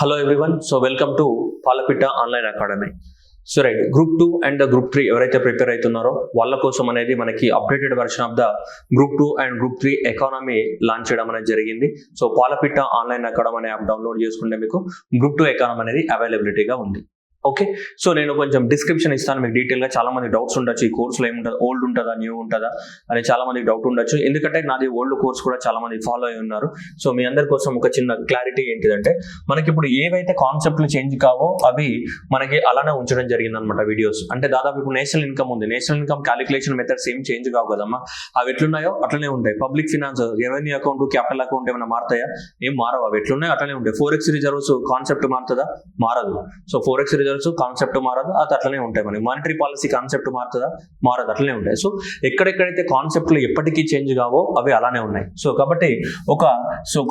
Hello everyone, so welcome to Palapita Online Academy. So right group 2 and group 3 ఎవరైతే prepare అవుతున్నారో వాళ్ళ కోసం అనేది మనకి updated version of the group 2 and group 3 economy launch చేయడం అనేది జరిగింది. సో పాలపిట్ట ఆన్లైన్ అకాడమీ అనే యాప్ డౌన్లోడ్ చేసుకుంటే మీకు గ్రూప్ 2 ఎకానమీ అనేది అవైలబిలిటీగా ఉంది. ఓకే, సో నేను కొంచెం డిస్క్రిప్షన్ ఇస్తాను మీకు డీటెయిల్గా. చాలా మంది డౌట్స్ ఉండొచ్చు, ఈ కోర్సులో ఏముంటుంది, ఓల్డ్ ఉంటుందా న్యూ ఉంటుందా అని చాలా మందికి డౌట్ ఉండొచ్చు. ఎందుకంటే నాది ఓల్డ్ కోర్స్ కూడా చాలా మంది ఫాలో అయి ఉన్నారు. సో మీ అందరి కోసం ఒక చిన్న క్లారిటీ ఏంటిదంటే, మనకి ఇప్పుడు ఏవైతే కాన్సెప్ట్లు చేంజ్ కావో అవి మనకి అలానే ఉంచడం జరిగింది అనమాట వీడియోస్. అంటే దాదాపు ఇప్పుడు నేషనల్ ఇన్కమ్ ఉంది, నేషనల్ ఇన్కమ్ క్యాలిక్యులేషన్ మెథడ్స్ ఏం చేంజ్ కావు కదమ్మా, అవి ఎట్లున్నాయో అట్లనే ఉంటాయి. Public finance, revenue account, capital account ఏమైనా మారుతాయా? ఏం మారవు, అవి ఎట్లున్నాయో అట్లనే ఉంటాయి. 4x రిజర్వ్స్ కాన్సెప్ట్ మారుతుందా? మారదు. సో 4x రిజర్వ్స్ కాన్సెప్ట్ మారదు, అది అట్లనే ఉంటాయి. మనకి మానిటరీ పాలసీ కాన్సెప్ట్ మారుతుందా? మారదు, అట్లనే ఉంటాయి. సో ఎక్కడెక్కడైతే కాన్సెప్ట్లు ఎప్పటికీ చేంజ్ కావో అవి అలానే ఉన్నాయి. సో కాబట్టి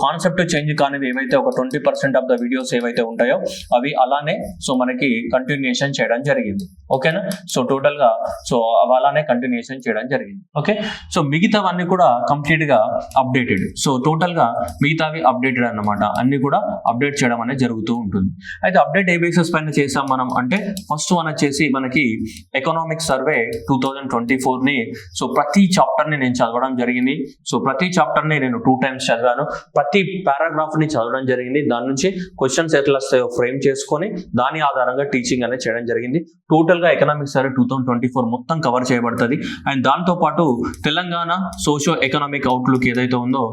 కాన్సెప్ట్ చేంజ్ కానివి ఏవైతే ఒక 20% ఆఫ్ ద వీడియోస్ ఏవైతే ఉంటాయో అవి అలానే మనకి కంటిన్యూషన్ చేయడం జరిగింది. ఓకేనా? సో టోటల్ గా అవి అలానే కంటిన్యూషన్ చేయడం జరిగింది. ఓకే, సో మిగతావన్నీ కూడా కంప్లీట్ గా అప్డేటెడ్. సో టోటల్ గా మిగతావి అప్డేటెడ్ అన్నమాట, అన్ని కూడా అప్డేట్ చేయడం అనేది జరుగుతూ ఉంటుంది. అయితే అప్డేట్ ఏ బేసిస్ పైన చేసాం మనం అంటే, ఫస్ట్ వన్ వచ్చేసి మనకి ఎకనామిక్ సర్వే 2024 ని ప్రతి చాప్టర్ ని నేను చదవడం జరిగింది. సో ప్రతి చాప్టర్ ని నేను 2 times చదివాను. ప్రతి పారాగ్రాఫ్ ని చదవడం జరిగింది. దాని నుంచి క్వశ్చన్స్ ఎట్లా వస్తాయో ఫ్రేమ్ చేసుకొని దాని ఆధారంగా టీచింగ్ అనేది చేయడం జరిగింది. టోటల్ గా ఎకనామిక్ సర్వే 2024 మొత్తం కవర్ చేయబడుతుంది. అండ్ దాంతో పాటు తెలంగాణ సోషో ఎకనామిక్ అవుట్లుక్ ఏదైతే ఉందో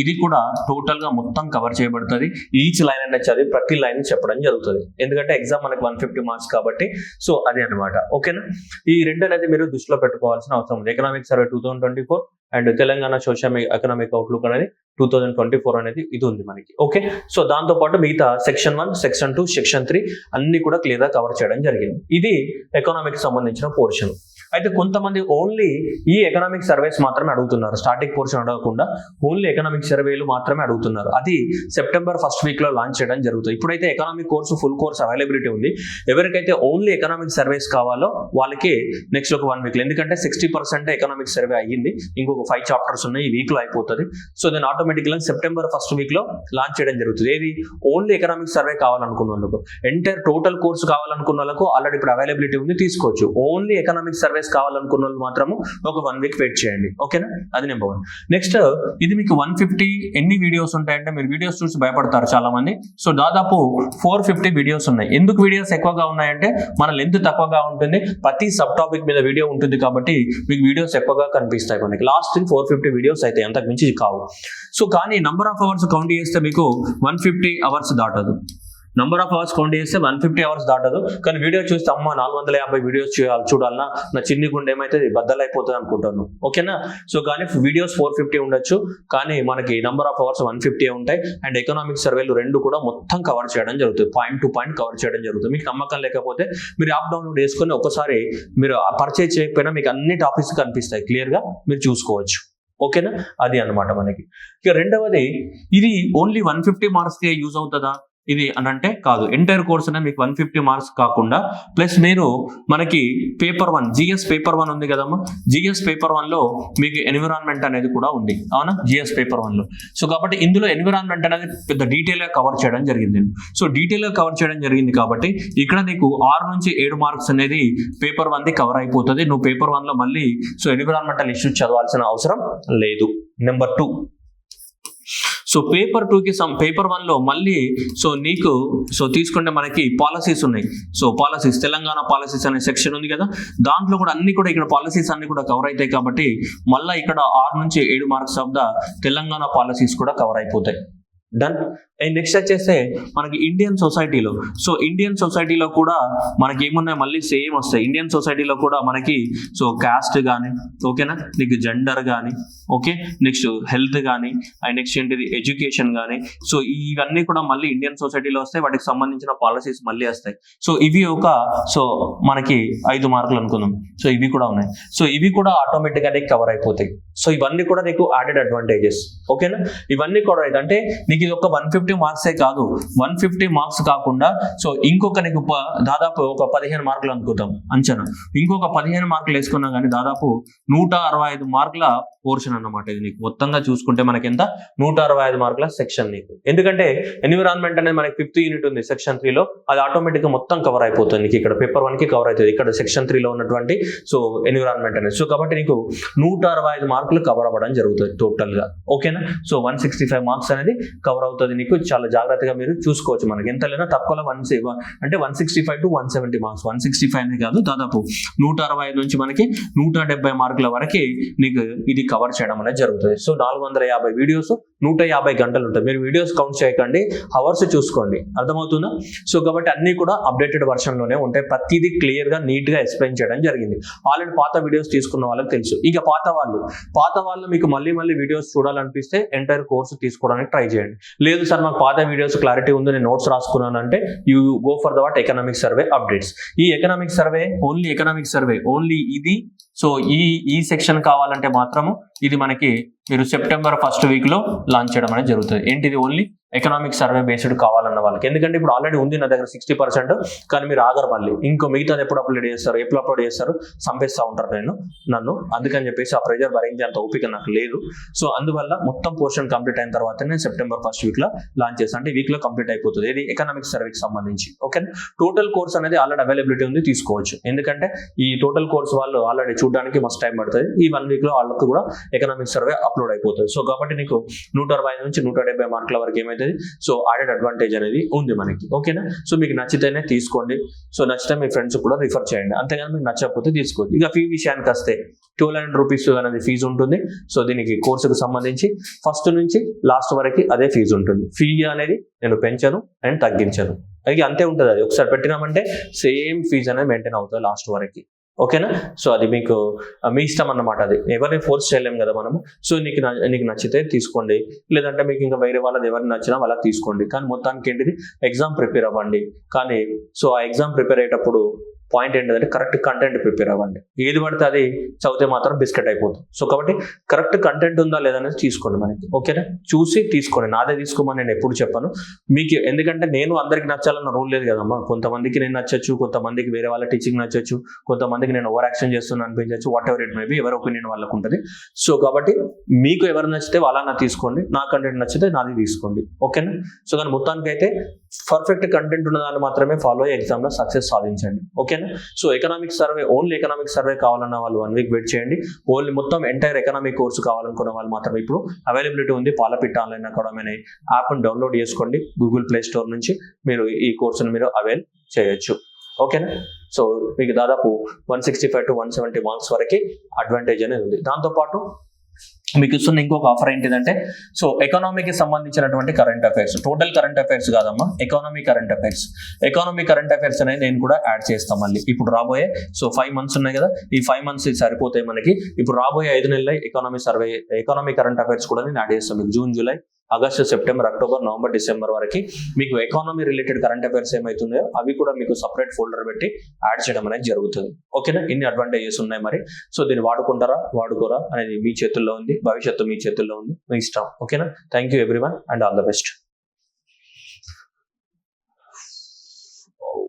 ఇది కూడా టోటల్ గా మొత్తం కవర్ చేయబడుతుంది. ఈచ్ లైన్ అనేది చదివి ప్రతి లైన్ చెప్పడం జరుగుతుంది. ఎందుకంటే ఎగ్జామ్ మనకి 150 మార్క్స్ కాబట్టి అది అనమాట. ఓకేనా? ఈ రెండు అనేది మీరు దృష్టిలో పెట్టుకోవాల్సిన అవసరం ఉంది. Economic survey 2024 and Telangana social economic outlook అనేది 2024 అనేది ఇది ఉంది మనకి. ఓకే, సో దాంతో పాటు మిగతా సెక్షన్ 1, సెక్షన్ 2, సెక్షన్ 3 అన్ని కూడా క్లియర్ గా కవర్ చేయడం జరిగింది. ఇది ఎకనామిక్ సంబంధించిన పోర్షన్. అయితే కొంతమంది ఓన్లీ ఈ ఎకనామిక్ సర్వేస్ మాత్రమే అడుగుతున్నారు, స్టాటిక్ పోర్షన్ అడగకుండా ఓన్లీ ఎకనామిక్ సర్వేలు మాత్రమే అడుగుతున్నారు. అది సెప్టెంబర్ 1st వీక్ లో లాంచ్ చేయడం జరుగుతుంది. ఇప్పుడైతే economic course full course availability ఉంది. ఎవరికైతే ఓన్లీ ఎకనామిక్ సర్వేస్ కావాలో వాళ్ళకి నెక్స్ట్ ఒక 1 వీక్, ఎందుకంటే 60% ఎకనామిక్ సర్వే అయ్యింది, ఇంకొక 5 చాప్టర్స్ ఉన్నాయి, ఈ వీక్ లో అయిపోతుంది. సో దెన్ ఆటోమేటిక్గా సెప్టెంబర్ 1st వీక్ లో లాంచ్ చేయడం జరుగుతుంది. ఏది ఓన్లీ ఎకనామిక్ సర్వే కావాలనుకున్న వాళ్ళకు, ఎంటైర్ టోటల్ కోర్సు కావాలనుకున్న వాళ్ళకు ఆల్రెడీ ఇప్పుడు అవైలబిలిటీ ఉంది, తీసుకోవచ్చు. ఓన్లీ ఎకనామిక్ సర్వే కావాలనుకున్న వాళ్ళు మాత్రము ఒక 1 వీక్ వెయిట్ చేయండి. ఓకేనా? అది నెంబర్ 1. నెక్స్ట్, ఇది మీకు 150 ఎన్ని వీడియోస్ ఉంటాయంటే, మీరు వీడియోస్ చూసి భయపడతారు చాలా మంది. సో దాదాపు 450 వీడియోస్ ఉన్నాయి. ఎందుకు వీడియోస్ ఎక్కువగా ఉన్నాయంటే, మన లెంత్ తక్కువగా ఉంటుంది, ప్రతి సబ్ టాపిక్ మీద వీడియో ఉంటుంది కాబట్టి మీకు వీడియోస్ ఎక్కువగా కనిపిస్తాయి. మనకి లాస్ట్ 450 వీడియోస్ అయితే అంతకు మించి కావు. సో కానీ నంబర్ ఆఫ్ అవర్స్ కౌంట్ చేస్తే మీకు 150 అవర్స్ దాటదు. నంబర్ ఆఫ్ అవర్స్ కౌంట్ చేస్తే 150 అవర్స్ దాటదు. కానీ వీడియో చూస్తే అమ్మ 450 వీడియోస్ చూడాలన్నా నా చిన్ని గుండె ఏమైతే బద్దలైపోతుంది అనుకుంటాను. ఓకేనా? సో కానీ వీడియోస్ 450 ఉండొచ్చు, కానీ మనకి నంబర్ ఆఫ్ అవర్స్ 150 ఉంటాయి. అండ్ ఎకనామిక్ సర్వేలు 2 కూడా మొత్తం కవర్ చేయడం జరుగుతుంది, పాయింట్ టు పాయింట్ కవర్ చేయడం జరుగుతుంది. మీకు నమ్మకం లేకపోతే మీరు యాప్ డౌన్లోడ్ చేసుకొని ఒకసారి మీరు పర్చేజ్ చేయకపోయినా మీకు అన్ని టాపిక్స్ కనిపిస్తాయి, క్లియర్ గా మీరు చూసుకోవచ్చు. ఓకేనా? అది అన్నమాట మనకి. ఇక రెండవది, ఇది ఓన్లీ 150 మార్క్స్ కే యూజ్ అవుతుందా ఇది అని అంటే కాదు. ఎంటైర్ కోర్స్ అనేది మీకు 150 మార్క్స్ కాకుండా ప్లస్ మీరు మనకి పేపర్ 1 జిఎస్ పేపర్ 1 ఉంది కదమ్మా, జిఎస్ పేపర్ 1 లో మీకు ఎన్విరాన్మెంట్ అనేది కూడా ఉంది, అవునా? జిఎస్ పేపర్ 1 లో. సో కాబట్టి ఇందులో ఎన్విరాన్మెంట్ అనేది పెద్ద డీటెయిల్ గా కవర్ చేయడం జరిగింది. సో డీటెయిల్ గా కవర్ చేయడం జరిగింది కాబట్టి ఇక్కడ నీకు 6 నుంచి 7 మార్క్స్ అనేది పేపర్ 1 కవర్ అయిపోతుంది. నువ్వు పేపర్ 1 లో మళ్ళీ ఎన్విరాన్మెంటల్ ఇష్యూస్ చదవాల్సిన అవసరం లేదు. నెంబర్ 2, పేపర్ 2కి పేపర్ 1 లో మళ్ళీ నీకు తీసుకుంటే మనకి పాలసీస్ ఉన్నాయి. పాలసీస్, తెలంగాణ పాలసీస్ అనే సెక్షన్ ఉంది కదా, దాంట్లో కూడా అన్ని కూడా ఇక్కడ పాలసీస్ అన్ని కూడా కవర్ అవుతాయి కాబట్టి మళ్ళీ ఇక్కడ 6 నుంచి 7 marks of the Telangana policies కూడా కవర్ అయిపోతాయి. డన్. అండ్ నెక్స్ట్ వచ్చేస్తే మనకి ఇండియన్ సొసైటీలో కూడా మనకి ఏమున్నాయి, మళ్ళీ సేమ్ వస్తాయి. ఇండియన్ సొసైటీలో కూడా మనకి కాస్ట్ కానీ, ఓకేనా, నీకు జెండర్ కానీ, ఓకే, నెక్స్ట్ హెల్త్ కానీ, అండ్ నెక్స్ట్ ఏంటిది ఎడ్యుకేషన్ కానీ. ఇవన్నీ కూడా మళ్ళీ ఇండియన్ సొసైటీలో వస్తాయి, వాటికి సంబంధించిన పాలసీస్ మళ్ళీ వస్తాయి. ఇవి మనకి 5 మార్కులు అనుకుందాం. ఇవి కూడా ఉన్నాయి. ఇవి కూడా ఆటోమేటిక్ గా కవర్ అయిపోతాయి. ఇవన్నీ కూడా నీకు యాడెడ్ అడ్వాంటేజెస్. ఓకేనా? ఇవన్నీ కూడా అంటే నీకు ఇది ఒక 150 150 మార్క్సే కాదు, 150 మార్క్స్ కాకుండా సో ఇంకొక నీకు దాదాపు ఒక 15 మార్కులు అనుకుంటాం అంచనా, ఇంకొక 15 మార్కులు వేసుకున్నా కానీ దాదాపు 165 మార్కుల పోర్షన్ అన్నమాట. ఇది నీకు మొత్తంగా చూసుకుంటే మనకి ఎంత 165 మార్కుల సెక్షన్ నీకు. ఎందుకంటే ఎన్విరాన్మెంట్ అనేది మనకి 5th యూనిట్ ఉంది సెక్షన్ 3 లో, అది ఆటోమేటిక్ గా మొత్తం కవర్ అయిపోతుంది నీకు. ఇక్కడ పేపర్ 1 కి కవర్ అవుతుంది, ఇక్కడ సెక్షన్ 3 లో ఉన్నటువంటి సో ఎన్విరాన్మెంట్ అనేది. సో కాబట్టి నీకు 165 మార్కులు కవర్ అవ్వడం జరుగుతుంది టోటల్ గా. ఓకేనా? సో 165 మార్క్స్ అనేది కవర్ అవుతుంది నీకు. చాలా జాగ్రత్తగా మీరు చూసుకోవచ్చు. మనకి ఎంత లేదా తక్కువలో అంటే 165 to 170 మార్క్స్, 165 కాదు దాదాపు 165 నుంచి మనకి 170 మార్కుల వరకు నీకు ఇది కవర్ చేయడం అనేది జరుగుతుంది. సో 450 వీడియోస్, 150 గంటలు ఉంటుంది. మీరు వీడియోస్ కౌంట్ చేయకండి, అవర్స్ చూసుకోండి. అర్థమవుతుందా? సో కాబట్టి అన్ని కూడా అప్డేటెడ్ వర్షన్ లోనే ఉంటాయి. ప్రతిదీ క్లియర్ గా నీట్ గా ఎక్స్ప్లెయిన్ చేయడం జరిగింది. ఆల్రెడీ పాత వీడియోస్ తీసుకున్న వాళ్ళకి తెలుసు. ఇక పాత వాళ్ళు మీకు మళ్ళీ వీడియోస్ చూడాలనిపిస్తే ఎంటైర్ కోర్సు తీసుకోవడానికి ట్రై చేయండి. లేదు సార్ మాకు పాత వీడియోస్ క్లారిటీ ఉంది, నేను నోట్స్ రాసుకున్నాను అంటే you go for the economic survey updates. ఈ ఎకనామిక్ సర్వే ఓన్లీ ఇది. సో ఈ సెక్షన్ కావాలంటే మాత్రము ఇది మనకి మీరు సెప్టెంబర్ 1st వీక్ లో లాంచ్ చేయడం అనేది జరుగుతుంది. ఏంటిది? ఓన్లీ ఎకనామిక్ సర్వే బేస్డ్ కావాలన్న వాళ్ళకి. ఎందుకంటే ఇప్పుడు ఆల్రెడీ ఉంది నా దగ్గర 60%, కానీ మీరు ఆగరు మళ్ళీ ఇంకో మిగతాది ఎప్పుడు అప్లోడ్ చేస్తారు చంపేస్తా ఉంటారు నన్ను. అందుకని చెప్పేసి ఆ ప్రెజర్ భరించే అంత ఓపిక నాకు లేదు. సో అందువల్ల మొత్తం పోర్షన్ కంప్లీట్ అయిన తర్వాత నేను సెప్టెంబర్ 1st వీక్ లో లాంచ్ చేస్తాను. అంటే వీక్ లో కంప్లీట్ అయిపోతుంది ఇది ఎకనామిక్ సర్వేకి సంబంధించి. ఓకే, టోటల్ కోర్స్ అనేది ఆల్రెడీ అవైలబిలిటీ ఉంది, తీసుకోవచ్చు. ఎందుకంటే ఈ టోటల్ కోర్స్ వాళ్ళు ఆల్రెడీ చూడడానికి మస్ట్ టైం పడుతుంది. ఈ 1 వీక్ లో వాళ్ళకు కూడా ఎకనామిక్ సర్వే అప్లోడ్ అయిపోతుంది. సో కాబట్టి నీకు 160 నుంచి 170 మార్కుల వరకు ఏమైతే సో ఆడెడ్ అడ్వాంటేజ్ అనేది ఉంది మనకి. ఓకేనా? సో మీకు నచ్చితేనే తీసుకోండి. సో నచ్చితే మీ ఫ్రెండ్స్ కూడా రిఫర్ చేయండి. అంతేగాని మీకు నచ్చకపోతే తీసుకోండి. ఇక ఫీ విషయానికి వస్తే 1200 రూపీస్ అనేది ఫీజు ఉంటుంది. సో దీనికి కోర్సుకు సంబంధించి ఫస్ట్ నుంచి లాస్ట్ వరకు అదే ఫీజు ఉంటుంది. ఫీ అనేది నేను పెంచను అండ్ తగ్గించను, అది అంతే ఉంటుంది. అది ఒకసారి పెట్టినామంటే సేమ్ ఫీజు అనేది మెయింటైన్ అవుతుంది లాస్ట్ వరకు. ఓకేనా? సో అది మీకు మీ ఇష్టం అన్నమాట. అది ఎవరిని ఫోర్స్ చేయలేము కదా మనము. సో నీకు నచ్చితే తీసుకోండి, లేదంటే మీకు ఇంకా వేరే వాళ్ళది ఎవరిని నచ్చినా వాళ్ళకి తీసుకోండి. కానీ మొత్తానికి ఏంటిది, ఎగ్జామ్ ప్రిపేర్ అవ్వండి. కానీ సో ఆ ఎగ్జామ్ ప్రిపేర్ అయ్యేటప్పుడు పాయింట్ ఏంటంటే కరెక్ట్ కంటెంట్ ప్రిపేర్ అవ్వండి. ఏది పడితే అది చదివితే మాత్రం బిస్కెట్ అయిపోతుంది. సో కాబట్టి కరెక్ట్ కంటెంట్ ఉందా లేదనేది తీసుకోండి మనకి. ఓకేనా? చూసి తీసుకోండి. నాదే తీసుకోమని నేను ఎప్పుడు చెప్పాను మీకు. ఎందుకంటే నేను అందరికి నచ్చాలన్న రూల్ లేదు కదమ్మా. కొంతమందికి నేను నచ్చచ్చు, కొంతమందికి వేరే వాళ్ళ టీచింగ్ నచ్చచ్చు, కొంతమందికి నేను ఓవర్ యాక్షన్ చేస్తున్నా అనిపించచ్చు. Whatever it may be, ఎవరి ఒపీనియన్ వాళ్ళకు ఉంటుంది. సో కాబట్టి మీకు ఎవరు నచ్చితే వాళ్ళ తీసుకోండి, నా కంటెంట్ నచ్చితే నాది తీసుకోండి. ఓకేనా? సో కానీ మొత్తానికి అయితే పర్ఫెక్ట్ కంటెంట్ ఉన్నదాన్ని మాత్రమే ఫాలో అయ్యి ఎగ్జామ్ లో సక్సెస్ సాధించండి. ఓకేనా? So economic survey, only economic survey కావాలన్న వాళ్ళు 1 వీక్ వెయిట్ చేయండి. ఓన్లీ మొత్తం ఎంటైర్ ఎకనామిక్ కోర్సు కావాలనుకున్న వాళ్ళు మాత్రం ఇప్పుడు అవైలబిలిటీ ఉంది. పాలపిట్ట ఆన్లైన్ అకాడమీ అనే యాప్ను డౌన్లోడ్ చేసుకోండి గూగుల్ ప్లే స్టోర్ నుంచి. మీరు ఈ కోర్సును మీరు అవైల్ చేయొచ్చు. ఓకేనా? సో మీకు దాదాపు 165 to 170 మార్క్స్ వరకు అడ్వాంటేజ్ అనేది ఉంది. దాంతోపాటు మీకు ఇస్తున్న ఇంకొక ఆఫర్ ఏంటిదంటే సో ఎకానమీకి సంబంధించినటువంటి current affairs, total current affairs కాదమ్మా, ఎకానమీ కరెంట్ అఫైర్స్ అనేది నేను కూడా యాడ్ చేస్తాం మళ్ళీ. ఇప్పుడు రాబోయే సో 5 months ఉన్నాయి కదా, ఈ 5 months సరిపోతాయి మనకి. ఇప్పుడు రాబోయే 5 నెలల ఎకానమీ కరెంట్ అఫైర్స్ కూడా నేను యాడ్ చేస్తాను మీకు. June, July, August, September, October, November, December వరకు మీకు ఎకానమీ రిలేటెడ్ కరెంట్ అఫైర్స్ ఏమైతున్నాయో అవి కూడా మీకు సపరేట్ ఫోల్డర్ పెట్టి యాడ్ చేయడం అనేది జరుగుతుంది. ఓకేనా? ఇన్ని అడ్వాంటేజెస్ ఉన్నాయి మరి. సో దీన్ని వాడుకుంటారా వాడుకోరా అనేది మీ చేతుల్లో ఉంది. భవిష్యత్తు మీ చేతుల్లో ఉంది, మీ ఇష్టం. ఓకేనా? Thank you everyone and all the best.